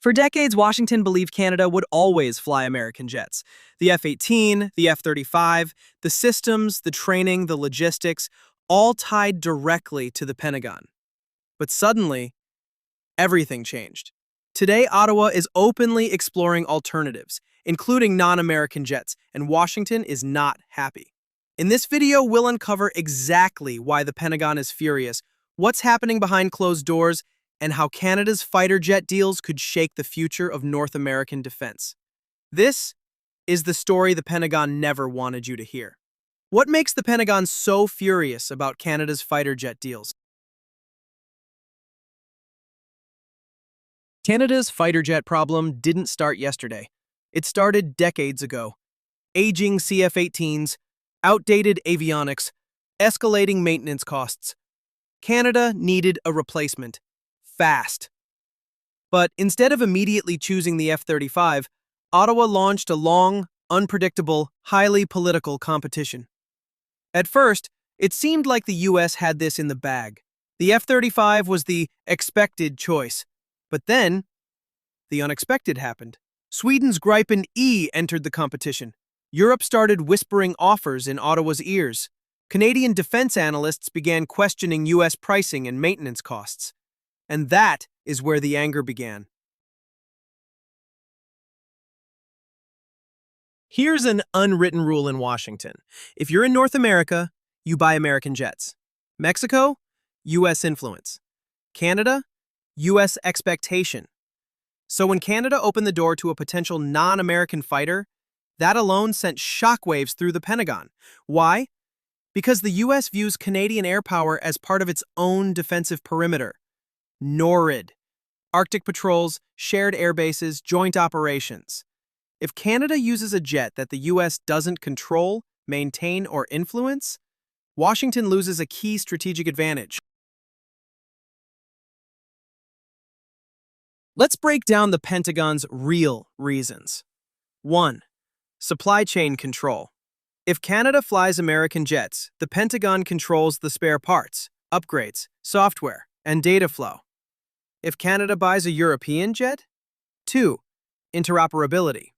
For decades, Washington believed Canada would always fly American jets. The F-18, the F-35, the systems, the training, the logistics, all tied directly to the Pentagon. But suddenly, everything changed. Today, Ottawa is openly exploring alternatives, including non-American jets, and Washington is not happy. In this video, we'll uncover exactly why the Pentagon is furious, what's happening behind closed doors, and how Canada's fighter jet deals could shake the future of North American defense. This is the story the Pentagon never wanted you to hear. What makes the Pentagon so furious about Canada's fighter jet deals? Canada's fighter jet problem didn't start yesterday. It started decades ago. Aging CF-18s, outdated avionics, escalating maintenance costs. Canada needed a replacement. Fast. But instead of immediately choosing the F-35, Ottawa launched a long, unpredictable, highly political competition. At first, it seemed like the US had this in the bag. The F-35 was the expected choice. But then, the unexpected happened. Sweden's Gripen E entered the competition. Europe started whispering offers in Ottawa's ears. Canadian defense analysts began questioning US pricing and maintenance costs. And that is where the anger began. Here's an unwritten rule in Washington. If you're in North America, you buy American jets. Mexico, US influence. Canada, US expectation. So when Canada opened the door to a potential non-American fighter, that alone sent shockwaves through the Pentagon. Why? Because the US views Canadian air power as part of its own defensive perimeter. NORAD, Arctic patrols, shared air bases, joint operations. If Canada uses a jet that the US doesn't control, maintain, or influence, Washington loses a key strategic advantage. Let's break down the Pentagon's real reasons. 1. Supply chain control. If Canada flies American jets, the Pentagon controls the spare parts, upgrades, software, and data flow. If Canada buys a European jet? 2. Interoperability.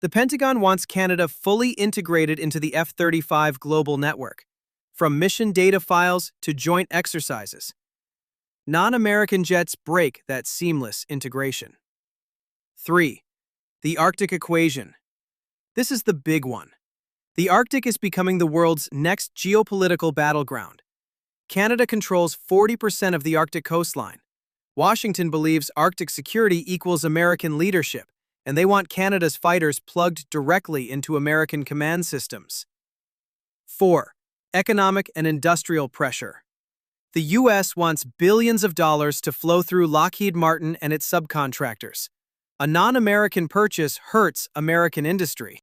The Pentagon wants Canada fully integrated into the F-35 global network, from mission data files to joint exercises. Non-American jets break that seamless integration. 3. The Arctic equation. This is the big one. The Arctic is becoming the world's next geopolitical battleground. Canada controls 40% of the Arctic coastline. Washington believes Arctic security equals American leadership, and they want Canada's fighters plugged directly into American command systems. 4. Economic and industrial pressure. The U.S. wants billions of dollars to flow through Lockheed Martin and its subcontractors. A non-American purchase hurts American industry.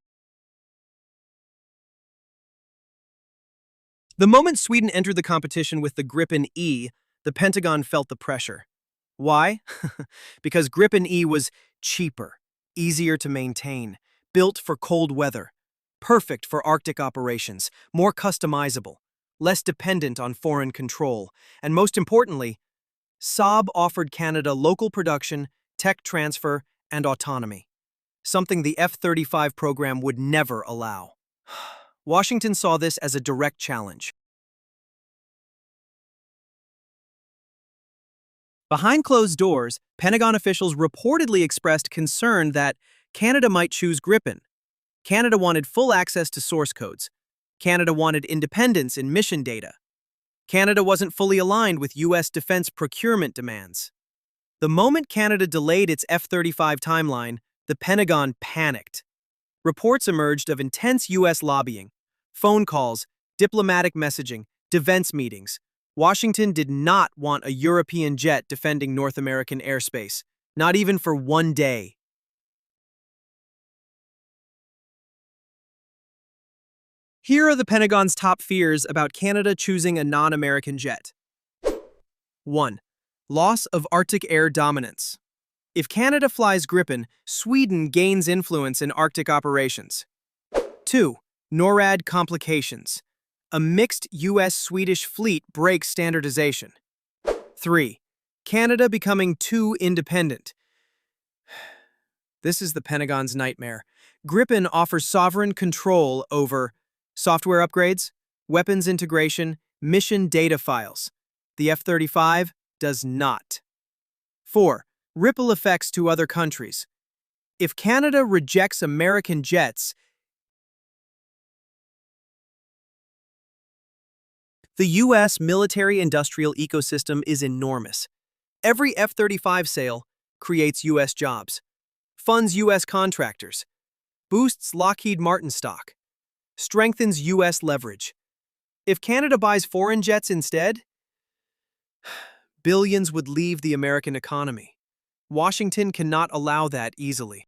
The moment Sweden entered the competition with the Gripen E, the Pentagon felt the pressure. Why? Because Gripen E was cheaper, easier to maintain, built for cold weather, perfect for Arctic operations, more customizable, less dependent on foreign control, and most importantly, Saab offered Canada local production, tech transfer, and autonomy, something the F-35 program would never allow. Washington saw this as a direct challenge. Behind closed doors, Pentagon officials reportedly expressed concern that Canada might choose Gripen. Canada wanted full access to source codes. Canada wanted independence in mission data. Canada wasn't fully aligned with U.S. defense procurement demands. The moment Canada delayed its F-35 timeline, the Pentagon panicked. Reports emerged of intense U.S. lobbying, phone calls, diplomatic messaging, defense meetings. Washington did not want a European jet defending North American airspace, not even for one day. Here are the Pentagon's top fears about Canada choosing a non-American jet. 1. Loss of Arctic air dominance. If Canada flies Gripen, Sweden gains influence in Arctic operations. 2. NORAD complications. A mixed US-Swedish fleet breaks standardization. 3. Canada becoming too independent. This is the Pentagon's nightmare. Gripen offers sovereign control over software upgrades, weapons integration, mission data files. The F-35 does not. 4. Ripple effects to other countries. If Canada rejects American jets, the U.S. military-industrial ecosystem is enormous. Every F-35 sale creates U.S. jobs, funds U.S. contractors, boosts Lockheed Martin stock, strengthens U.S. leverage. If Canada buys foreign jets instead, billions would leave the American economy. Washington cannot allow that easily.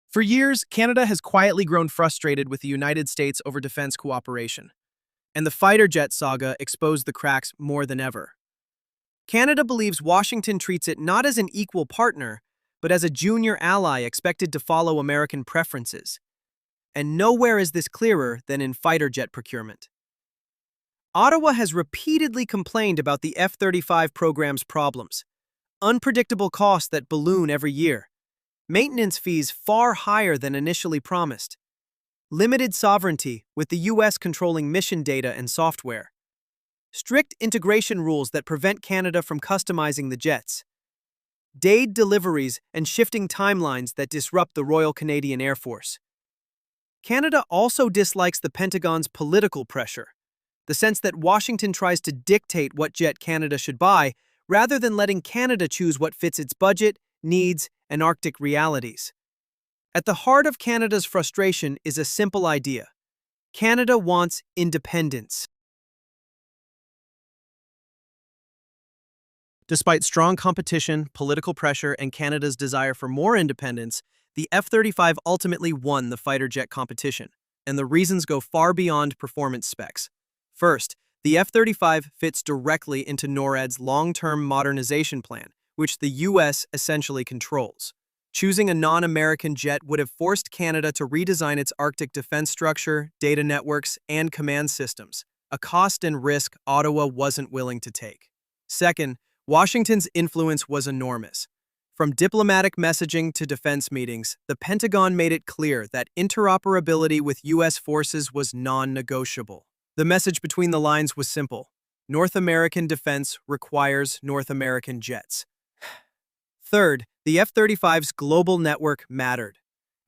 For years, Canada has quietly grown frustrated with the United States over defense cooperation, and the fighter jet saga exposed the cracks more than ever. Canada believes Washington treats it not as an equal partner, but as a junior ally expected to follow American preferences. And nowhere is this clearer than in fighter jet procurement. Ottawa has repeatedly complained about the F-35 program's problems: unpredictable costs that balloon every year, maintenance fees far higher than initially promised, limited sovereignty with the U.S. controlling mission data and software, strict integration rules that prevent Canada from customizing the jets, delayed deliveries and shifting timelines that disrupt the Royal Canadian Air Force. Canada also dislikes the Pentagon's political pressure, the sense that Washington tries to dictate what jet Canada should buy rather than letting Canada choose what fits its budget, needs, and Arctic realities. At the heart of Canada's frustration is a simple idea: Canada wants independence. Despite strong competition, political pressure, and Canada's desire for more independence, the F-35 ultimately won the fighter jet competition, and the reasons go far beyond performance specs. First, the F-35 fits directly into NORAD's long-term modernization plan, which the U.S. essentially controls. Choosing a non-American jet would have forced Canada to redesign its Arctic defense structure, data networks, and command systems, a cost and risk Ottawa wasn't willing to take. Second, Washington's influence was enormous. From diplomatic messaging to defense meetings, the Pentagon made it clear that interoperability with U.S. forces was non-negotiable. The message between the lines was simple: North American defense requires North American jets. Third, the F-35's global network mattered.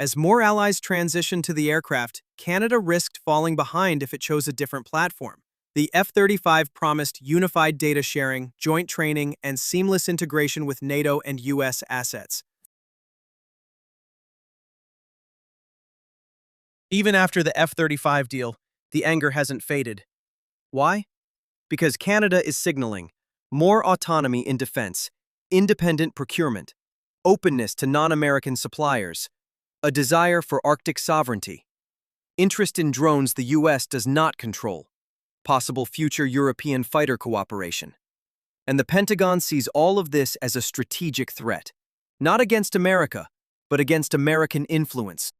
As more allies transitioned to the aircraft, Canada risked falling behind if it chose a different platform. The F-35 promised unified data sharing, joint training, and seamless integration with NATO and U.S. assets. Even after the F-35 deal, the anger hasn't faded. Why? Because Canada is signaling more autonomy in defense, independent procurement, openness to non-American suppliers, a desire for Arctic sovereignty, interest in drones the U.S. does not control, possible future European fighter cooperation. And the Pentagon sees all of this as a strategic threat, not against America, but against American influence.